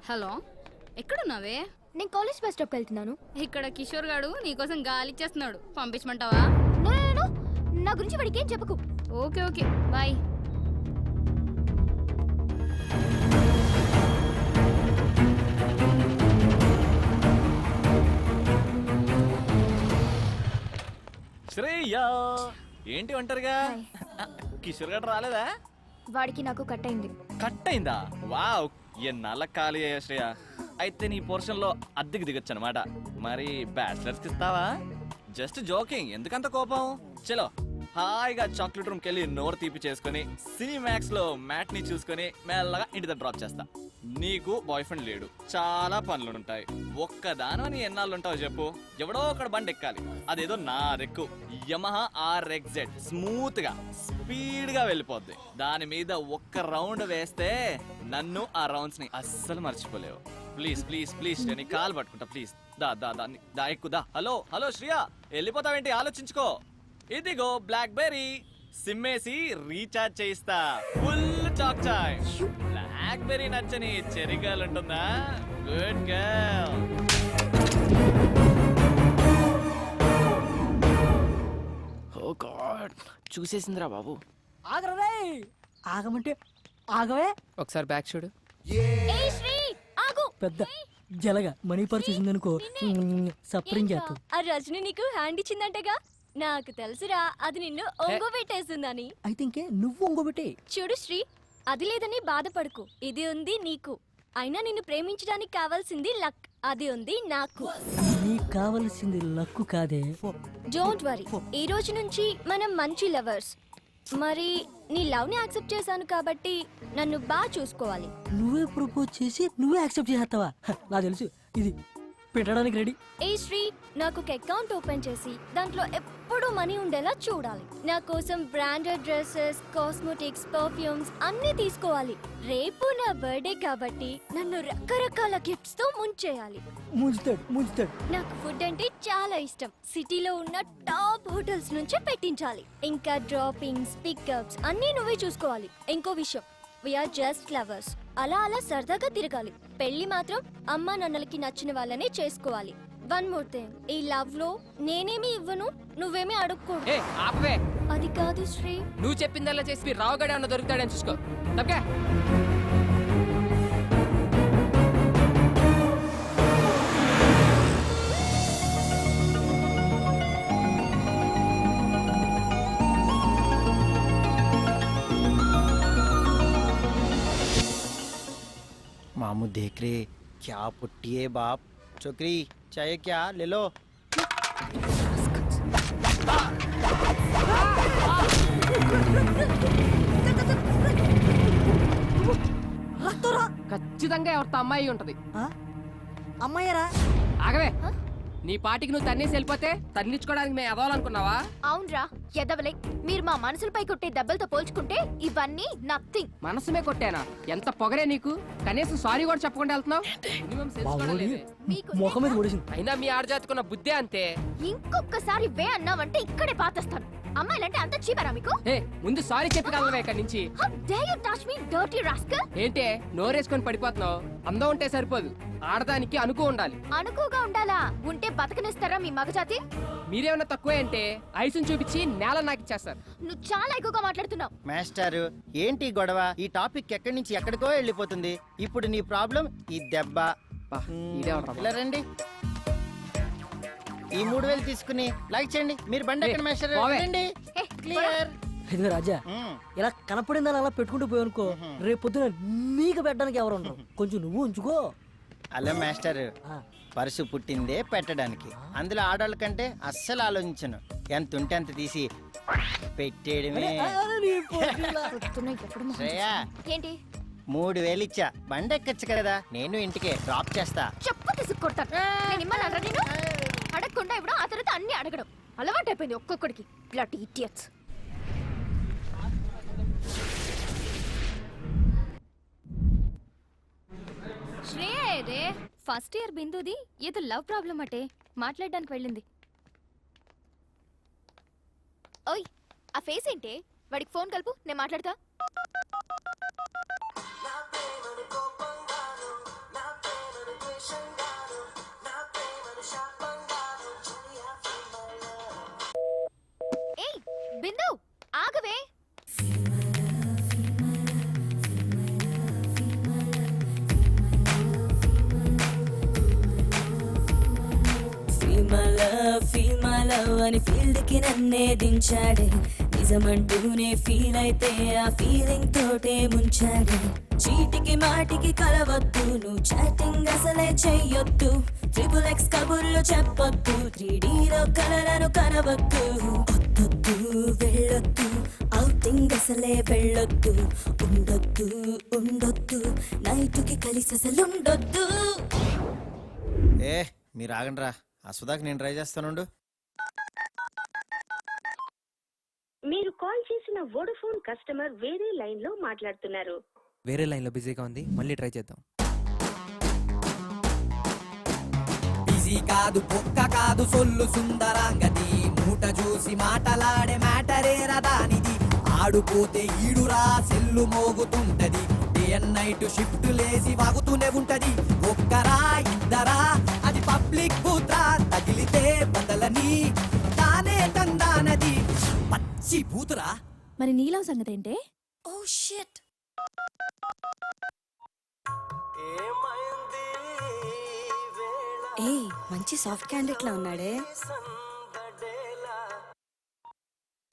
Hello, ఎక్కడున్నావే? నేను college bus స్టాప్కి వెళ్తున్నాను. ఇక్కడ కిషోర్ గాడు నీకోసం గాలి ఇచ్చేస్తున్నాడు, పంపించమంటావా? నా గురించి వాడికి ఏం చెప్పకు. Okay okay, bye. శ్రేయా, ఏంటి ఒంటరిగా? కిషోర్ గారు రాలేదా? వాడికి నాకు కట్ అయింది. కట్ అయిందా? వావ్, ఎన్నాళ్ళ ఖాళీ అయ్యా శ్రేయ. అయితే నీ పోర్షన్ లో అద్దెకి దిగొచ్చు అనమాట. మరి బ్యాచిలర్స్ కి ఇస్తావా? జస్ట్ జోకింగ్, ఎందుకంత కోపం? చలో హాయిగా చాక్లెట్ రూమ్ కెళ్ళి నోరు తీపి చేసుకుని సినిమాక్స్ లో మ్యాట్ ని చూసుకుని మెల్లగా ఇంటి దగ్గర డ్రాప్ చేస్తా. నీకు బాయ్ ఫ్రెండ్ లేడు, చాలా పనులు ఉంటాయి. ఒక్కదాని ఎన్నాళ్ళు ఉంటావు చెప్పు? ఎవడో ఒకడు బండి ఎక్కాలి, అదేదో నా రెక్కు యమహా RXZ. స్మూత్ గా స్పీడ్ గా వెళ్ళిపోద్ది. దాని మీద ఒక్క రౌండ్ వేస్తే నన్ను ఆ రౌండ్స్ ని అస్సలు మర్చిపోలేవు. ప్లీజ్ ప్లీజ్ ప్లీజ్, నీ కాలు పట్టుకుంటా ప్లీజ్. దా దా దా దా ఎక్కుదా. హలో హలో శ్రియా, వెళ్ళిపోతావేంటి? ఆలోచించుకో. ఇదిగో బ్లాక్ బెర్రీ, సిమ్మేసి రీఛార్జ్ చేయిస్తా. ఫుల్ చాక్ చాయ్. బ్లాక్ బెర్రీ నచ్చని చెర్రీ గర్ల్ ఉంటుందా? Good girl. ఓ గాడ్, చూసేసిందిరా బాబు. ఆగరే, ఆగమంటే ఆగవే. ఒకసారి బ్యాక్ చూడు. ఏయ్ శ్రీ, ఆగు. పెద్ద జలగా మనీ పర్స్ చూసిందనుకో, సప్రింగ్ చేస్తావు. ఆ రజని నీకు హ్యాండ్ ఇచ్చిందంటగా? నాకు తెలుసురా, అది నిన్ను ఒంగోబెట్టేస్తుందని. అయితే ఇంకే నువ్వు ఇంకోబెట్టే. చూడు శ్రీ, అది లేదని బాధపడకు, ఇది ఉంది నీకు. అయినా నిన్ను ప్రేమించడానికి కావాల్సింది లక్, అది ఉంది నాకు. నీకు కావలసింది లక్కు కాదే. డోంట్ వరీ, ఈ రోజు నుంచి మనం మంచి లవర్స్. మరి నీ లవ్ ని యాక్సెప్ట్ చేశాను కాబట్టి నన్ను బాగా చూసుకోవాలి. నువ్వే ప్రపోజ్ చేసి నువ్వే యాక్సెప్ట్ చేస్తావా? నాకు తెలుసు, ఇది పెట్టడానికి రెడీ. ఏ శ్రీ, నాకు ఒక అకౌంట్ ఓపెన్ చేసి దాంట్లో ఎప్పుడూ మనీ ఉండేలా చూడాలి. నా కోసం బ్రాండెడ్ డ్రెస్సెస్, కాస్మెటిక్స్, పర్ఫ్యూమ్స్ అన్ని తీసుకోవాలి. రేపు నా బర్త్డే కాబట్టి నన్ను రకరకాల గిఫ్ట్స్ తో ముంచేయాలి. ముంచుతాడు. నాకు ఫుడ్ అంటే చాలా ఇష్టం. సిటీలో ఉన్న టాప్ హోటల్స్ నుంచి పెట్టించాలి. ఇంకా డ్రాపింగ్స్, పికప్స్ అన్నీ నువ్వే చూసుకోవాలి. ఇంకో విషయం, వీఆర్ జస్ట్ లవర్స్. అలా అలా సరదాగా తిరగాలి. పెళ్లి మాత్రం అమ్మా నాన్నలకి నచ్చిన వాళ్ళనే చేసుకోవాలి. వన్ మోర్ థింగ్, ఈ లవ్ లో నేనేమి ఇవ్వను, నువ్వేమీ అడుక్కోడు. ఆపవే. అది కాదు శ్రీ, నువ్వు చెప్పిందల్లా చేసి రావుగడే అన్న దొరుకుతాడని చూసుకో. తప్పకే. मामू देख रहे, क्या पुट्टी है बाप. छोकरी चाहिए क्या? ले लो. ఖచ్చితంగా ఎవరితో అమ్మాయి ఉంటది. అమ్మాయ్యారా? ఆగవే. నీ పాటికి నువ్వు తన్నేసి వెళ్ళిపోతే తన్నించుకోవడానికి మేము ఎదవాలనుకున్నావా? అవునరా ఎదవలే. మీరు మా మనసులపై కొట్టే దెబ్బలతో పోల్చుకుంటే ఇవన్నీ నథింగ్. మనసుమే కొట్టానా? ఎంత పొగరే నీకు? కనీసం సారీ కూడా చెప్పకుండా వెళ్తున్నావు. మినిమం సెన్స్ కూడా లేదే. ముఖం మీద కొడేసింది. అయినా మీ ఆడజాతుకున్న బుద్ధే అంతే. ఇంకొకసారి వే అన్నావంటే ఇక్కడే పాతేస్తాను. అమ్మాయిలంటే అంత చీపరా మీకు? ఏ, ముందు సారీ చెప్పగలవే ఇక్కడి నుంచి. How dare you touch me, dirty rascal? ఏంటే నోరేసుకొని పడిపోతున్నావు? అందం ఉంటే సరిపోదు, ఆడదానికి అనుకో ఉండాలి. అనుకోగా ఉండాలా? ఉంటే బతకనిస్తారా మీ మగజాతి? మీరేమన్నా తక్కువే అంటే ఐసుని చూపించి నేల నాకు ఇచ్చేస్తారు. నువ్వు చాలా ఎక్కువగా మాట్లాడుతున్నావు. మాస్టారు, ఏంటి గొడవ? ఈ టాపిక్ ఎక్కడి నుంచి ఎక్కడికో వెళ్ళిపోతుంది. ఇప్పుడు నీ ప్రాబ్లం ఈ దెబ్బ. ఇలా రండి, ఈ 3000 తీసుకుని లైక్ చేయండి. మీరు బండి ఎక్కడ మాస్టర్? రండి. క్లియర్. ఇదిగో రాజా, ఇలా కనపడిందని అలా పెట్టుకుంటూ పోయానుకో, రేపు పొద్దున నీకు పెట్టడానికి ఎవరు ఉండరు. కొంచెం నువ్వు ఉంచుకో. హలో మాస్టర్, పరుసు పుట్టిందే పెట్టడానికి. అందులో ఆడవాళ్ళ కంటే అస్సలు ఆలోచించను. ఎంత ఉంటే అంత తీసి పెట్టేయడమే. శ్రేయా, ఏంటి? 3000 ఇచ్చా, బండి ఎక్కచ్చు కదా. నేను ఇంటికే డ్రాప్ చేస్తా. చెప్పు తీసుకొడతాను. నేను ఇమ్మన్నారా నేను? అడగకుండా ఇవ్వడం, ఆ తర్వాత అన్ని అడగడం అలవాటైపోయింది ఒక్కొక్కడికి. Blood idiots. శ్రేయ రే, ఫస్ట్ ఇయర్ బిందుది ఏదో లవ్ ప్రాబ్లం అటే, మాట్లాడడానికి వెళ్ళింది. ఓయ్, ఆ ఫేస్ ఏంటే? వాడికి ఫోన్ కలుపు, నేను మాట్లాడతా. అని ఫీల్డ్ కి నన్నే దించాడే నిజమంటూనే ఫీల్ అయితే ఆ ఫీలింగ్ తోటే ముంచాడే చీటికి మాటికి కలవద్దు నువ్వు చాటింగ్ అసలే చెయ్యొద్దు XXX కబుర్లు చెప్పొద్దు 3Dలో కలలను కనవద్దు వద్దొద్దు వెళ్ళొద్దు ఔటింగ్ అసలే వెళ్ళొద్దు ఉండొద్దు ఉండొద్దు నైట్కి కలిసి అసలు ఉండొద్దు. ఏ మీరు ఆగండి రా ఆ సుధాకి నేను ట్రై చేస్తానుండు. మీరు కాల్ చేసిన వోడాఫోన్ కస్టమర్ వేరే లైన్ లో మాట్లాడుతున్నారు. వేరే లైన్లో బిజీగా ఉంది, మళ్ళీ ట్రై చేద్దాం. బిజీ కాదు పొక్క కాదు సొల్లు సుందరాంగది మూట చూసి మాటలాడే మ్యాటరే రదానిది ఆడుపోతే ఈడురా సెల్లు మోగుతుంటది డే అండ్ నైట్ షిఫ్ట్ లేసి వాగుతూనే ఉంటది ఒక్కరా ఇద్దరా అది పబ్లిక్ బూత్రా తగిలితే బదలని తానే తందానది పచ్చి బూతురా. మరి నీలవ్ సంగతి ఏంటే? Oh shit. ఏ మంచి సాఫ్ట్ క్యాండిడేట్ లా ఉన్నాడే.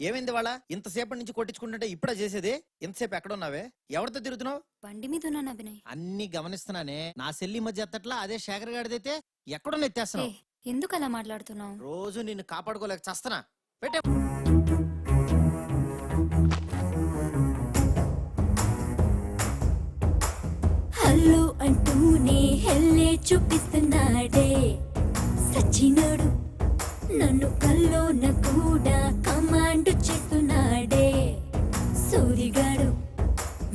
ఏమైంది వాళ్ళ ఇంతసేపటి నుంచి కొట్టించుకుంటుంటే ఇప్పుడే చేసేది? ఇంతసేపు ఎక్కడ ఉన్నావే? ఎవరితో తిరుగుతున్నావు? బండి మీద ఉన్నాను అభినయ్. అన్ని గమనిస్తున్నానే. నా సెల్లి మధ్య ఎత్తట్లా అదే శేఖర్ గాడిదైతే ఎక్కడో ఎత్తేస్తున్నావు. ఎందుకు అలా మాట్లాడుతున్నావు? రోజు నిన్ను కాపాడుకోలేక చస్తనా. పెట్టే హల్లు అంటూనే హెల్లే చూపిస్తున్నాడే సచ్చినోడు నన్ను కల్లోన కూడా కమాండ్ చేస్తున్నాడే సూరిగాడు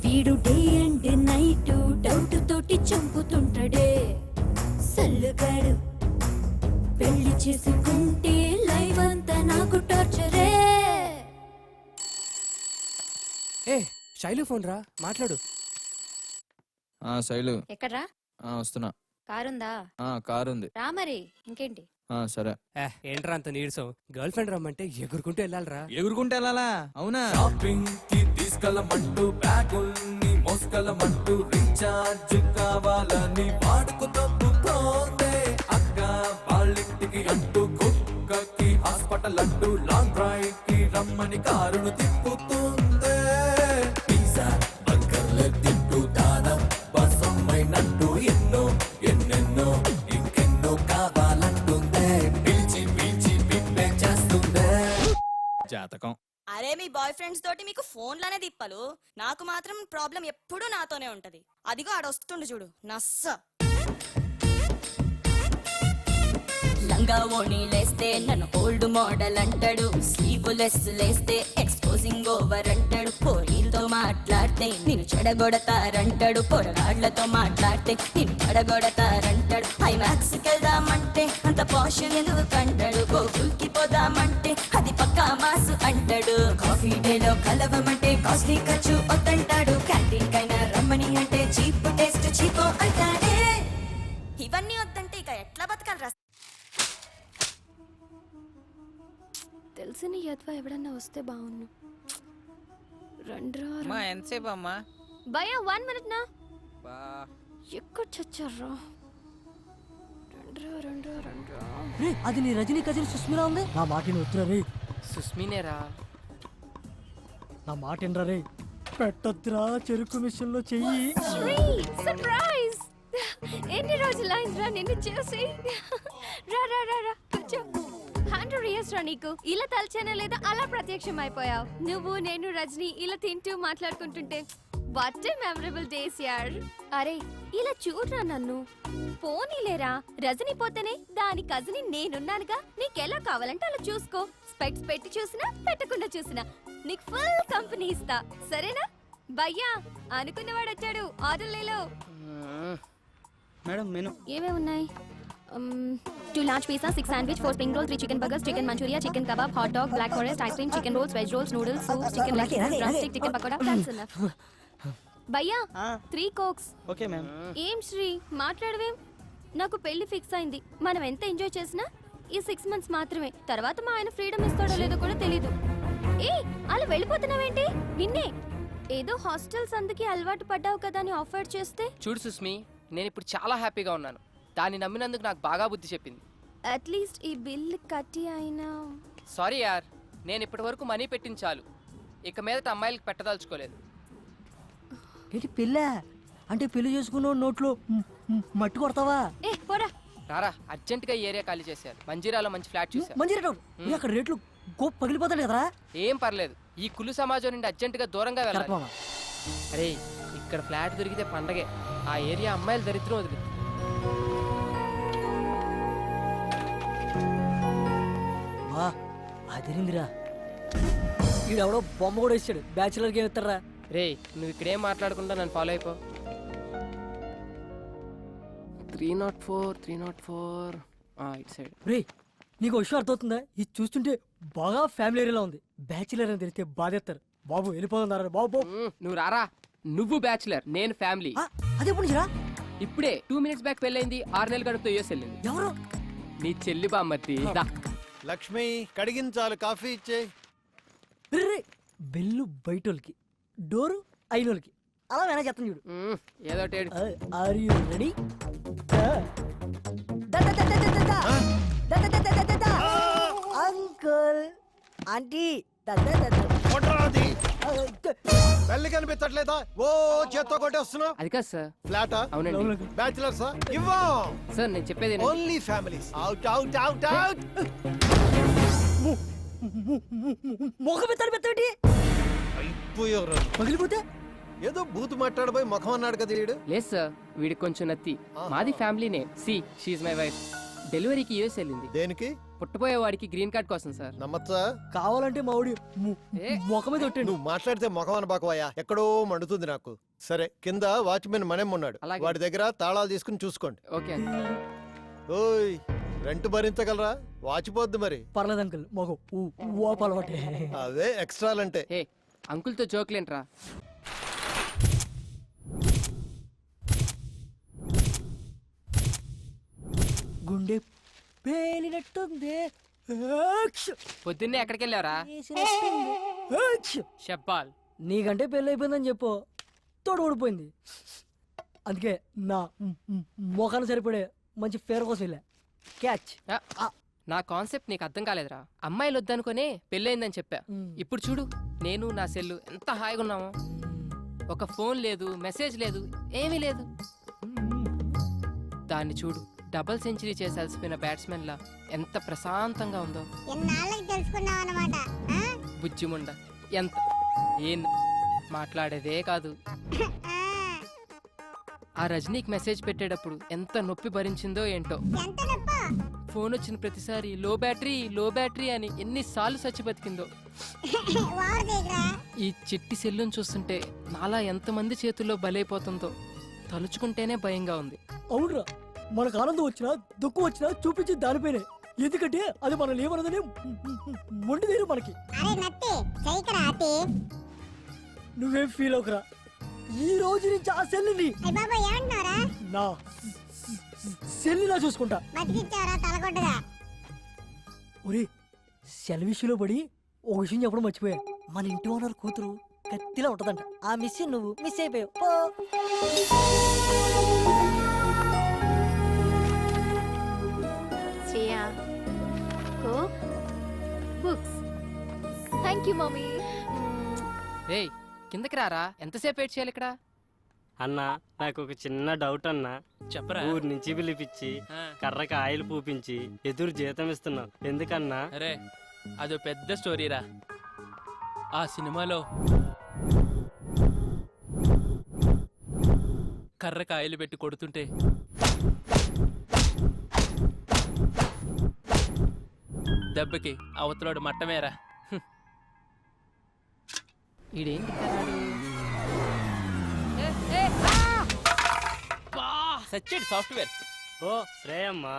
వీడు డే అండ్ నైట్ డౌట్ తోటి చంపుతుంటాడే సల్లుగాడు పెళ్లి చేసుకుంటే లైవ్ అంతా నాకు టార్చరే. ఏ శైలు ఫోన్ రా, మాట్లాడు. శైలు ఎక్కడ్రా? వస్తున్నా. కారుందా? కారు ఉంది. రా మరి ఇంకేంటి. సరే. ఏంట్రా అంత నీరసం? గర్ల్ ఫ్రెండ్ రమ్మంటే ఎగురుకుంటూ వెళ్ళాలరా. ఎగురుకుంటే వెళ్ళాలా? అవునా? షాపింగ్ కి తీసుకెళ్ళమంటూ బ్యాగుల్ని మోసుకెళ్ళమంటూ రీఛార్జ్ కావాలని వాడుకు తప్పుతోందే అక్క వాళ్ళింటికి అంటూ కుక్కకి హాస్పిటల్ అంటూ లాంగ్ డ్రైవ్ కి రమ్మని కారును తిప్పుతుందే పిజ్జా బర్గర్లు తింటూ దానం బసమ్మైనట్టు ఎన్నో ఎన్నెన్నో ఇంకెన్నో కావాలంటుందే పిలిచి పిలిచి పిప్పే చేస్తుందే జాతకం. అరే మీ బాయ్ ఫ్రెండ్స్ తోటి మీకు ఫోన్లనే తిప్పలు, నాకు మాత్రం ప్రాబ్లం ఎప్పుడూ నాతోనే ఉంటది. అదిగో ఆడొస్తుండు చూడు నస్స. లంగా ఓణి లేస్తే నన్ను ఓల్డ్ మోడల్ అంటాడు, స్లీవ్లెస్ లేస్తే ఎక్స్పోజింగ్ ఓవర్ అంటాడు, పోరీలతో మాట్లాడితే నేను చెడగొడతారంటాడు, పొరగాళ్లతో మాట్లాడితే నేను పడగొడతారంటాడు, ఐమాక్స్ కెళ్దామంటే అంత పాషన్ ఎందుకు అంటాడు, గోకుల్కి పోదామంటే అది పక్కా మాసు అంటాడు, కాఫీ డేలో కలవమంటే కాస్ట్లీ ఖర్చు వద్దంటాడు, క్యాంటీన్ కైనా రమ్మని అంటే చీప్ టేస్ట్ చీపో అంటాడే. ఇవన్నీ వద్దంటే ఇక ఎట్లా బతకాలి? తెలిసిన యద్వా ఎవడన్నా వస్తే బాగున్ను. రండ్రా ఎంతసేపు అమ్మా? భయ్యా 1 minute నా. ఎక్కడ చచ్చారా? రండ్రా. రే అది నీ రజనీ కజిన్ సుస్మిరా ఉంది. నా మాటిని వద్దురా రే. సుస్మినేరా? నా మాట ఏంట్రా రే. పెట్టొద్దురా చెరుకు మిషన్ లో చెయ్యి. సర్ప్రైజ్. ఎన్ని రోజులైందిరా నిన్ను చూసి. రా కూర్చో. 100 years రా నీకు. ఇలా తలచానే లేదా అలా ప్రత్యక్షం అయిపోయావు. నువ్వు నేను రజనీ ఇలా తింటూ మాట్లాడుకుంటుంటే వాట్ ఏ మెమరబుల్ డేస్ యార్. అరే ఇలా చూడరా నన్ను. పోనీలేరా రజనీ పోతేనే దాని కజిన్ నేనున్నానుగా. నీకెలా కావాలంటే అలా చూసుకో. స్పెక్ట్స్ పెట్టి చూసినా పెట్టకుండా చూసినా నీకు ఫుల్ కంపెనీ ఇస్తా, సరేనా? భయ్యా అనుకున్నవాడు వచ్చాడు, ఆర్డర్లేలో. మేడం మెను ఏమేమి ఉన్నాయి? 2 large pizza, 6 sandwich, 4 spring roll, 3 chicken burgers, chicken manchuria, chicken kebab, hot dog, black forest, ice cream, chicken rolls, veg rolls, noodles, soup, chicken leg, drumstick, chicken pakoda. That's enough. భయ్యా 3 cokes. Okay ma'am. ఏం శ్రీ మాట్లాడవేం? నాకు పెళ్లి fix అయింది. మనం ఎంత enjoy చేసినా ఈ 6 months మాత్రమే. తర్వాత మా ఆయన ఫ్రీడమ్ ఇస్తాడో లేదో కూడా తెలీదు. ఏ అలా వెళ్ళిపోతున్నావేంటి? నిన్నే ఏదో హాస్టల్స్ అందుకే అలవాటు పడ్డావు కదా అని ఆఫర్ చేస్తే. చూడు సుస్మి, నేను ఇప్పుడు చాలా హ్యాపీగా ఉన్నాను. దాన్ని నమ్మినందుకు నాకు బాగా బుద్ధి చెప్పింది. అట్లీస్ట్ ఈ బిల్ కట్టి అయినా సారీ యార్, నేను ఇప్పటి వరకు మనీ పెట్టించాలు, ఇక మీదట అమ్మాయిలకు పెట్టదలుచుకోలేదు. ఏంటి పెళ్ళా? అంటే పెళ్లి చేసుకున్న నోట్లో మట్టి కొడతావా? ఏ పోరా. రారా, అర్జెంటుగా ఈ ఏరియా ఖాళీ చేశారు. మంజీరాలో మంచి ఫ్లాట్ చూసా. మంచి రేటు అక్కడ రేట్లు గోప్ పగిలిపోతాడు కదరా. ఏం పర్లేదు, ఈ కులు సమాజం నుండి అర్జెంటుగా దూరంగా వెళ్ళాలి. కరెక్ట్ మామ. అరే ఇక్కడ ఫ్లాట్ దొరికితే పండగే. ఆ ఏరియా అమ్మాయిలు దరిద్రం వదిలి. వా అదిరిందిరా. ఈడెవడో బొమ్మ కూడా ఇచ్చాడు. బ్యాచులర్కి ఏమి ఇస్తారా? రే నువ్వు ఇక్కడేం మాట్లాడకుండా నన్ను ఫాలో అయిపో. 304 ఇటు సైడ్. రే నీకు విషయం అర్థమవుతుందా? ఇది చూస్తుంటే బాగా ఫ్యామిలీ ఏరియాలో ఉంది. బ్యాచులర్ అని తెలిస్తే బాధేస్తారు. బాబు వెళ్ళిపోతున్నారు బాబు. నువ్వు రారా. నువ్వు బ్యాచులర్, నేను ఫ్యామిలీ. అదే ఎప్పుడు నుంచిరా? ఇప్పుడే 2 minutes బ్యాక్ పెళ్ళైంది. 6 నెలల గడుపుతో యూఎస్ వెళ్ళింది. ఎవరు? నీ చెల్లి బామ్మర్తి. దా. లక్ష్మి కడిగించాలి, కాఫీ ఇచ్చే. రే బెల్లు బయటోళ్ళకి, డోరు అయినోళ్ళకి. అలా వేనా చెప్తాను చూడు. ఏదో టేడు. Are you ready? Uncle aunty పెళ్లి కనిపించట్లేదా? ఓ చేత్తో కొట్టేస్తున్నావు. అది కాదు సార్. ఫ్లాటా? అవునండి. బ్యాచులర్సా? ఇవ్వం. సార్ నేను చెప్పేది only families. Out out out out. ముఖం పెట్టి అయిపోయారు. పగిలిపోతే ఏదో బూతు మాట్లాడబోయి ముఖం అన్నాడు కదా వీడు. లేదు సార్, వీడికి కొంచెం నత్తి. మాది ఫ్యామిలీనే. See she my wife. డెలివరీకి యూఎస్ వెళ్ళింది. దేనికి? పుట్టబోయే వాడికి గ్రీన్ కార్డ్ కోసం సార్. నమ్మచ్చా? కావాలంటే మా ఊడి ముఖం మీద కొట్టండి. నువ్వు మాట్లాడితే ముఖం అనబాకవయ్యా, ఎక్కడో మండుతుంది నాకు. సరే కింద వాచ్మెన్ మనేం ఉన్నాడు, వాడి దగ్గర తాళాలు తీసుకుని చూసుకోండి. ఓకే. ఓయ్ రెంట్ భరించగలరా? వాచిపోద్ది మరి. పర్లేదు అంకుల్ మొగం ఓపలవాటే. అదే ఎక్స్ట్రాలంటే. ఏ అంకుల్తో జోక్లేంట్రా. గుండె పేలినట్టుంది. పొద్దున్నే ఎక్కడికి వెళ్ళావరా? షబ్బాల్. నీకంటే పెళ్ళి అయిపోయిందని చెప్పు. తోడు ఊడిపోయింది. అందుకే నా మొఖాన్ని సరిపడే మంచి ఫేర్ కోసం వెళ్ళా. క్యాచ్. నా కాన్సెప్ట్ నీకు అర్థం కాలేదురా. అమ్మాయిలు వద్దనుకునే పెళ్ళయిందని చెప్పా. ఇప్పుడు చూడు, నేను నా సెల్లు ఎంత హాయిగా ఉన్నామో. ఒక ఫోన్ లేదు, మెసేజ్ లేదు, ఏమీ లేదు. దాన్ని చూడు, డబుల్ సెంచరీ చేసి అలసిపోయిన బ్యాట్స్మెన్ లా ఎంత ప్రశాంతంగా ఉందో. బుజ్జిముండ ఎంత ఏం మాట్లాడేదే కాదు. ఆ రజనీకి మెసేజ్ పెట్టేటప్పుడు ఎంత నొప్పి భరించిందో ఏంటో. ఫోన్ వచ్చిన ప్రతిసారి లో బ్యాటరీ అని ఎన్నిసార్లు చచ్చి బతికిందో. ఈ చిట్టి సెల్లును చూస్తుంటే నాలా ఎంతమంది చేతుల్లో బలైపోతుందో తలుచుకుంటేనే భయంగా ఉంది. అవునరా, మనకు ఆనందం వచ్చినా దుఃఖం వచ్చినా చూపించి దానిపైనే. ఎందుకంటే అది మనం ఏమన్నదని మొండి తీరు మనకి. నువ్వేం ఫీల్ అవుకరా. ఈ రోజు నుంచి ఆ సెల్లుని నా సెల్లులా చూసుకుంటా. ఒరే సెల్ విషయంలో పడి ఒక విషయం చెప్పడం మర్చిపోయా. మన ఇంటి ఓనర్ కూతురు కత్తిలా ఉంటదంట. ఆ మిస్ నువ్వు మిస్ అయిపోయావు. Thank you mummy. రేయ్ కిందకి రారా, ఎంతసేపు వెయిట్ చేయాలి ఇక్కడ? అన్నా నాకు ఒక చిన్న డౌట్ అన్నా. చెప్పరా. ఊరు నుంచి పిలిపించి కర్రకి ఆయిల్ పూపించి ఎదురు జీతం ఇస్తున్నావు ఎందుకన్నా? అరే అదో పెద్ద స్టోరీరా. ఆ సినిమాలో కర్ర కాయలు పెట్టి కొడుతుంటే దెబ్బకి అవతలోడు మట్టమేరా. ఈడేంటి సచ్చేడు సాఫ్ట్వేర్. ఓ శ్రేయమ్మా.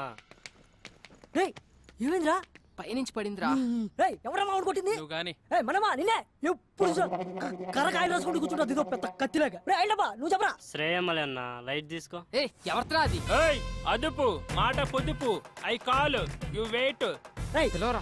ఏమైందిరా? పైనుంచి పడిందిరా. ఎవరమ్మా ఆవిడ కొట్టింది? నువ్వు గాని మనమా నిన్నే ఎప్పుడు కరకాయలు రాసుకుంటూ కూర్చుంటా. దిగో పెద్ద కత్తిలాగా. నువ్వు చెప్పరా. శ్రేయమ్మలే అన్నా, లైట్ తీసుకో. ఎవరిరా అది? అదుపు మాట పొదుపు. I call you wait. పిలవరా.